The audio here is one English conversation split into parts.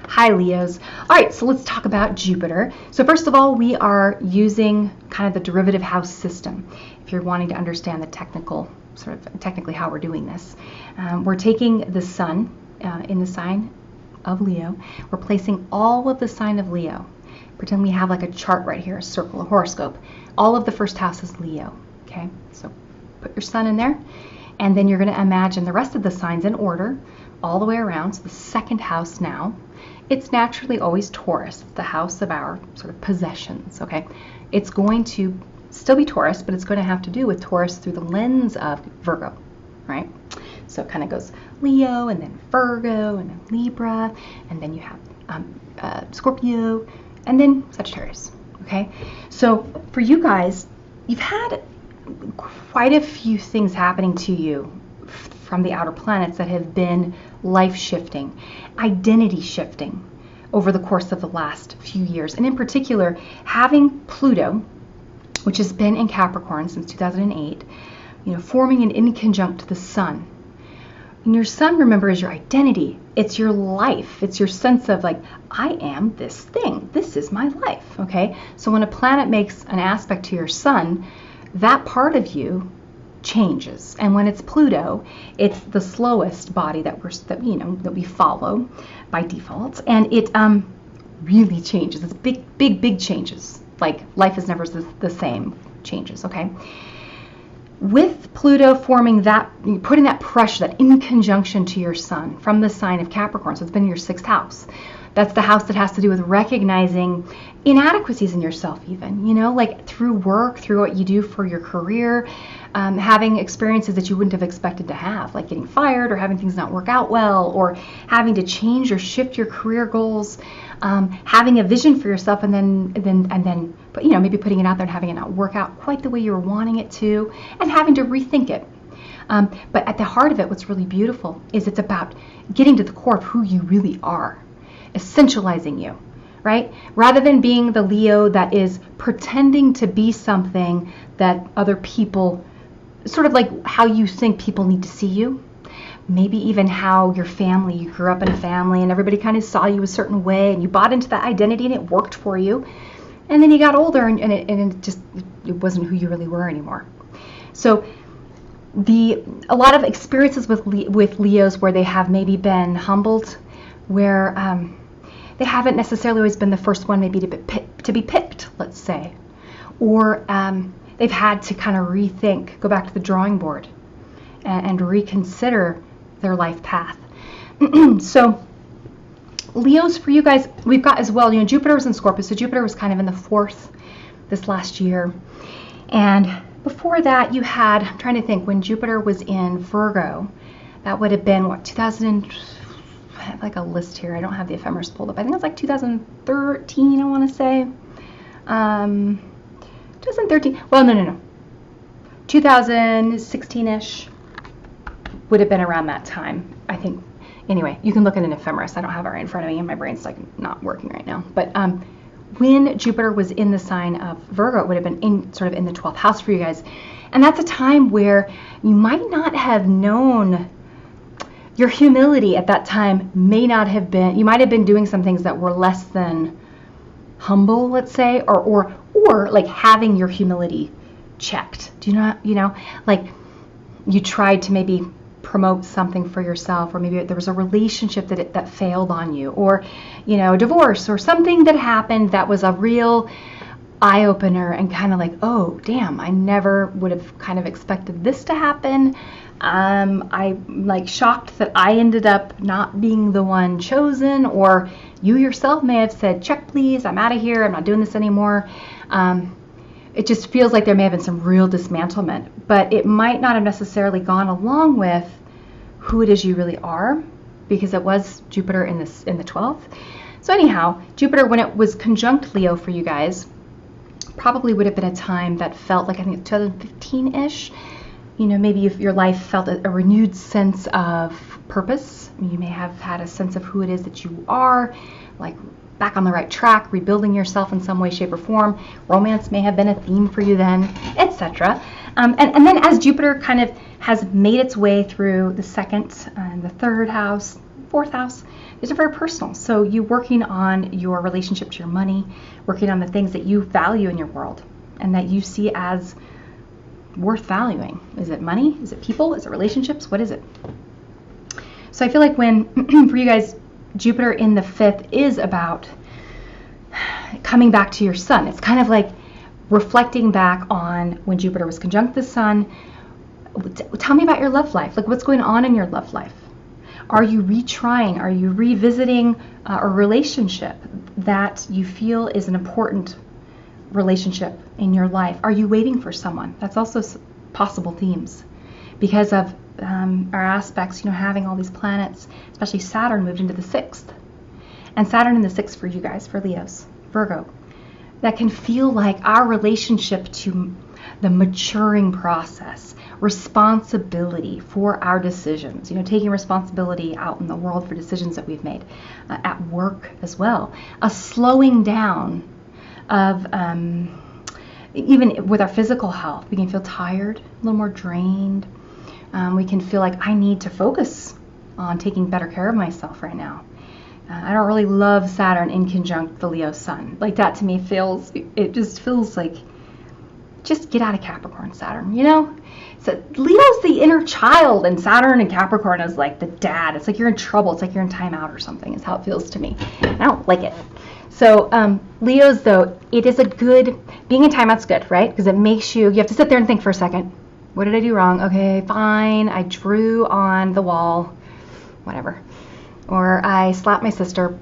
Hi, Leos. All right, so let's talk about Jupiter. So first of all, we are using kind of the derivative house system. If you're wanting to understand the technically how we're doing this, we're taking the sun in the sign of Leo. We're placing all of the sign of Leo. Pretend we have like a chart right here, a circle, a horoscope. All of the first house is Leo. Okay, so put your sun in there, and then you're going to imagine the rest of the signs in order all the way around. So the second house now, it's naturally always Taurus. It's the house of our sort of possessions, okay? It's going to still be Taurus, but it's going to have to do with Taurus through the lens of Virgo, right? So it kind of goes Leo, and then Virgo, and then Libra, and then you have Scorpio, and then Sagittarius, okay? So for you guys, you've had quite a few things happening to you from the outer planets that have been life-shifting, identity-shifting over the course of the last few years. And in particular, having Pluto, which has been in Capricorn since 2008, forming an inconjunct to the sun. And your sun, remember, is your identity. It's your life. It's your sense of like, I am this thing. This is my life, okay? So when a planet makes an aspect to your sun, that part of you changes. And when it's Pluto, it's the slowest body that we follow by default, and it really changes. It's big changes. Like life is never the same changes, okay? With Pluto forming that, putting that pressure, that in conjunction to your sun from the sign of Capricorn, so it's been in your 6th house. That's the house that has to do with recognizing inadequacies in yourself even, like through work, through what you do for your career, having experiences that you wouldn't have expected to have, like getting fired or having things not work out well, or having to change or shift your career goals, having a vision for yourself and then, but maybe putting it out there and having it not work out quite the way you were wanting it to, and having to rethink it. But at the heart of it, what's really beautiful is it's about getting to the core of who you really are, essentializing you, right? Rather than being the Leo that is pretending to be something that other people, sort of like how you think people need to see you. Maybe even how your family, you grew up in a family and everybody kind of saw you a certain way and you bought into that identity and it worked for you. And then you got older and it wasn't who you really were anymore. So a lot of experiences with Leos where they have maybe been humbled, where they haven't necessarily always been the first one maybe to be picked, let's say. Or they've had to kind of rethink, go back to the drawing board and reconsider their life path. So Leos, for you guys, we've got as well, Jupiter was in Scorpio, so Jupiter was kind of in the 4th this last year. And before that, you had, I'm trying to think, when Jupiter was in Virgo, that would have been, 2000, I have like a list here, I don't have the ephemeris pulled up, I think it's like 2013, I want to say. 2013, well, no. 2016-ish would have been around that time, I think. Anyway, you can look at an ephemeris. I don't have it right in front of me, and my brain's like not working right now. But when Jupiter was in the sign of Virgo, it would have been in the 12th house for you guys. And that's a time where you might not have known your humility at that time. May not have been, you might have been doing some things that were less than humble, let's say, or like having your humility checked. Do you know, like you tried to maybe promote something for yourself, or maybe there was a relationship that failed on you, or a divorce or something that happened that was a real eye-opener and kind of like, oh damn, I never would have kind of expected this to happen. I'm like shocked that I ended up not being the one chosen, or you yourself may have said, check please, I'm out of here, I'm not doing this anymore. It just feels like there may have been some real dismantlement, but it might not have necessarily gone along with who it is you really are, because it was Jupiter in the 12th. So anyhow, Jupiter, when it was conjunct Leo for you guys, probably would have been a time that felt like, I think 2015-ish, maybe if your life felt a renewed sense of purpose. You may have had a sense of who it is that you are, like back on the right track, rebuilding yourself in some way, shape, or form. Romance may have been a theme for you then, etc. And then as Jupiter kind of has made its way through the 2nd and the 3rd house, fourth house. These are very personal. So you working on your relationship to your money, working on the things that you value in your world and that you see as worth valuing. Is it money? Is it people? Is it relationships? What is it? So I feel like when, for you guys, Jupiter in the 5th is about coming back to your sun. It's kind of like reflecting back on when Jupiter was conjunct the sun. Tell me about your love life. Like, what's going on in your love life? Are you retrying? Are you revisiting a relationship that you feel is an important relationship in your life? Are you waiting for someone? That's also possible themes because of our aspects, having all these planets, especially Saturn moved into the 6th. And Saturn in the 6th for you guys, for Leos, Virgo. That can feel like our relationship to the maturing process, responsibility for our decisions, taking responsibility out in the world for decisions that we've made, at work as well. A slowing down of, even with our physical health, we can feel tired, a little more drained. We can feel like I need to focus on taking better care of myself right now. I don't really love Saturn in conjunct the Leo sun. Like that to me it just feels like, just get out of Capricorn, Saturn, So Leo's the inner child and Saturn and Capricorn is like the dad. It's like you're in trouble. It's like you're in timeout or something is how it feels to me. I don't like it. So Leos though, it is being in timeout's good, right? Because it makes you have to sit there and think for a second. What did I do wrong? Okay, fine. I drew on the wall, whatever. Or I slapped my sister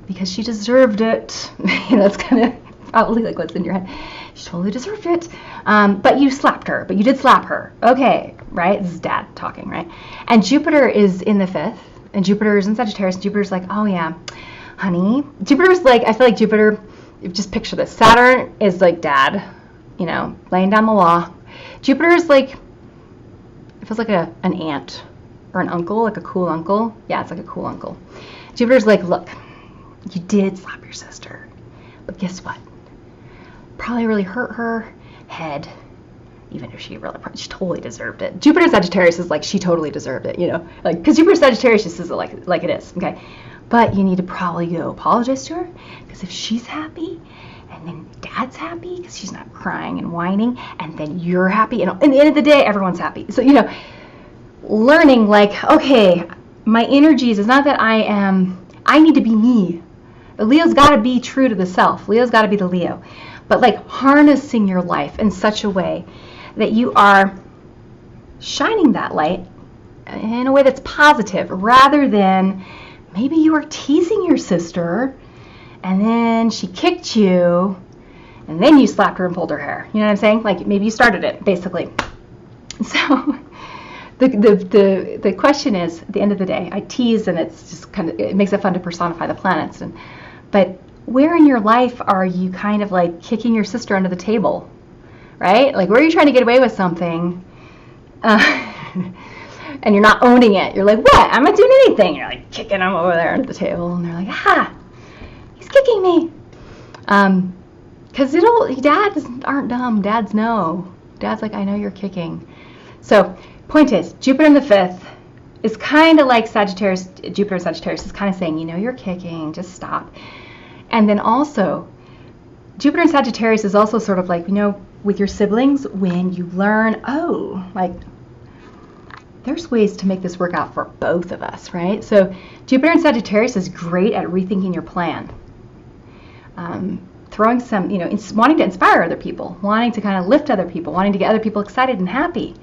because she deserved it. That's kind of probably like what's in your head. She totally deserved it. But you slapped her. But you did slap her. Okay, right? This is Dad talking, right? And Jupiter is in the 5th. And Jupiter is in Sagittarius. And Jupiter's like, oh yeah, honey. Jupiter's like, I feel like Jupiter, just picture this. Saturn is like Dad, laying down the law. Jupiter is like, it feels like an aunt or an uncle, like a cool uncle. Yeah, it's like a cool uncle. Jupiter's like, look, you did slap your sister, but guess what? Probably really hurt her head, even if she totally deserved it. Jupiter Sagittarius is like, she totally deserved it, like, because Jupiter Sagittarius just says it like it is, okay? But you need to probably go apologize to her, because if she's happy, and then Dad's happy because she's not crying and whining, and then you're happy, and at the end of the day, everyone's happy. So, learning like, okay, my energies, it's not that I need to be me. The Leo's got to be true to the self. Leo's got to be the Leo. But like harnessing your life in such a way that you are shining that light in a way that's positive rather than maybe you were teasing your sister and then she kicked you, and then you slapped her and pulled her hair. You know what I'm saying? Like maybe you started it, basically. So the question is, at the end of the day, I tease, and it's just it makes it fun to personify the planets. But where in your life are you kind of like kicking your sister under the table, right? Like where are you trying to get away with something, and you're not owning it? You're like, what? I'm not doing anything. You're like kicking them over there under the table, and they're like, he's kicking me. Because dads aren't dumb. Dads know. Dad's like, I know you're kicking. So point is, Jupiter in the 5th is kind of like Sagittarius. Jupiter Sagittarius is kind of saying, you're kicking, just stop. And then also, Jupiter in Sagittarius is also sort of like, with your siblings, when you learn, there's ways to make this work out for both of us, right? So Jupiter in Sagittarius is great at rethinking your plan. Throwing some, wanting to inspire other people, wanting to kind of lift other people, wanting to get other people excited and happy,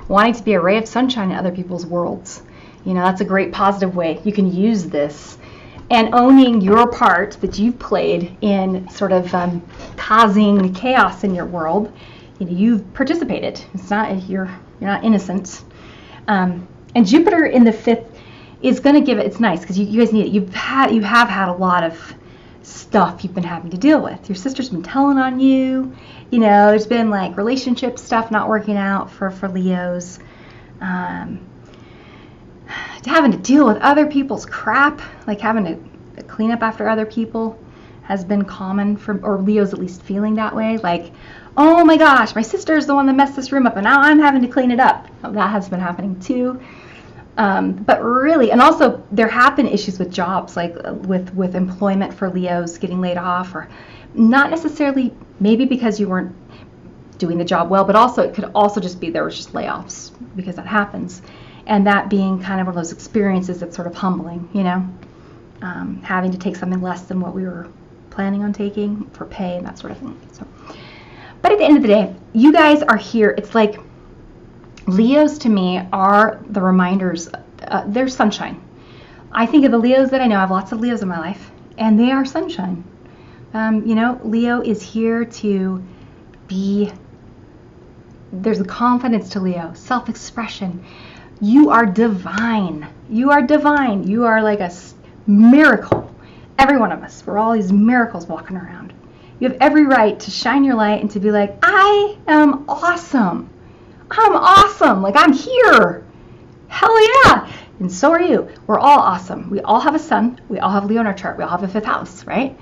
wanting to be a ray of sunshine in other people's worlds. That's a great positive way you can use this. And owning your part that you've played in sort of causing chaos in your world. You've participated. It's not, you're not innocent. And Jupiter in the 5th is going to give it, it's nice because you guys need it. You have had a lot of stuff you've been having to deal with. Your sister's been telling on you. There's been like relationship stuff not working out for Leos. Having to deal with other people's crap, like having to clean up after other people has been common or Leo's at least feeling that way. Like, oh my gosh, my sister's the one that messed this room up and now I'm having to clean it up. That has been happening too. But really, and also there have been issues with jobs, like with employment for Leos getting laid off, or not necessarily maybe because you weren't doing the job well, but also it could also just be there was just layoffs, because that happens. And that being kind of one of those experiences that's sort of humbling, you know, having to take something less than what we were planning on taking for pay and that sort of thing. So, but at the end of the day, you guys are here. It's like Leos to me are the reminders. They're sunshine. I think of the Leos that I know. I have lots of Leos in my life, and they are sunshine. You know, Leo is here to be, there's a confidence to Leo, self-expression. You are divine. You are divine. You are like a miracle. Every one of us. We're all these miracles walking around. You have every right to shine your light and to be like, I am awesome. I'm awesome. Like, I'm here. Hell yeah. And so are you. We're all awesome. We all have a sun. We all have Leo in our chart. We all have a 5th house, right?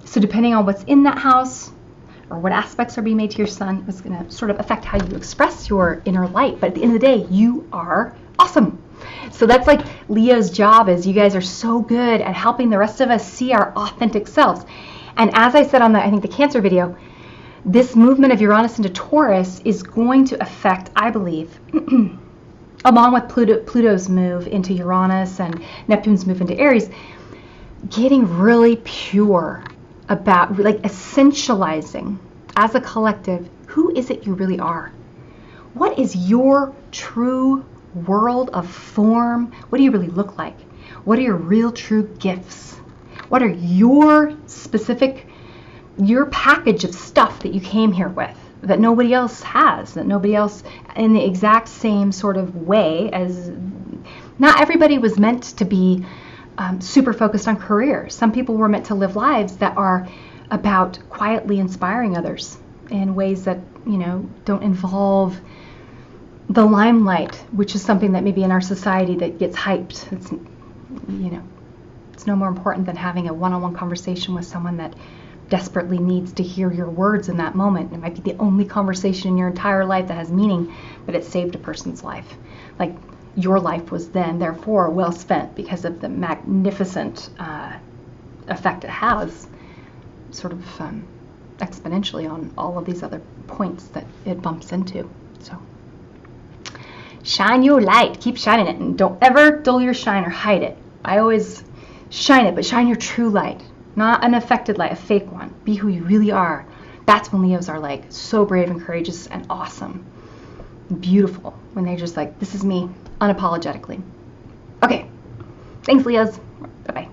So depending on what's in that house or what aspects are being made to your sun, it's going to sort of affect how you express your inner light. But at the end of the day, you are awesome. So that's like Leo's job is you guys are so good at helping the rest of us see our authentic selves. And as I said on I think the Cancer video, this movement of Uranus into Taurus is going to affect, I believe, along with Pluto's move into Uranus and Neptune's move into Aries, getting really pure about, like, essentializing as a collective, who is it you really are? What is your true world of form? What do you really look like? What are your real true gifts? What are your specific, your package of stuff that you came here with that nobody else has, that nobody else in the exact same sort of way as, not everybody was meant to be super focused on careers. Some people were meant to live lives that are about quietly inspiring others in ways that, you know, don't involve the limelight, which is something that maybe in our society that gets hyped. It's, you know, it's no more important than having a one-on-one conversation with someone that desperately needs to hear your words in that moment. It might be the only conversation in your entire life that has meaning, but it saved a person's life. Like, your life was then, therefore, well spent because of the magnificent effect it has, sort of exponentially on all of these other points that it bumps into. So, shine your light. Keep shining it, and don't ever dull your shine or hide it. I always shine it, but shine your true light, not an affected light, a fake one. Be who you really are. That's when Leos are like so brave and courageous and awesome, beautiful, when they're just like, this is me, unapologetically. Okay, thanks, Leos. Bye-bye.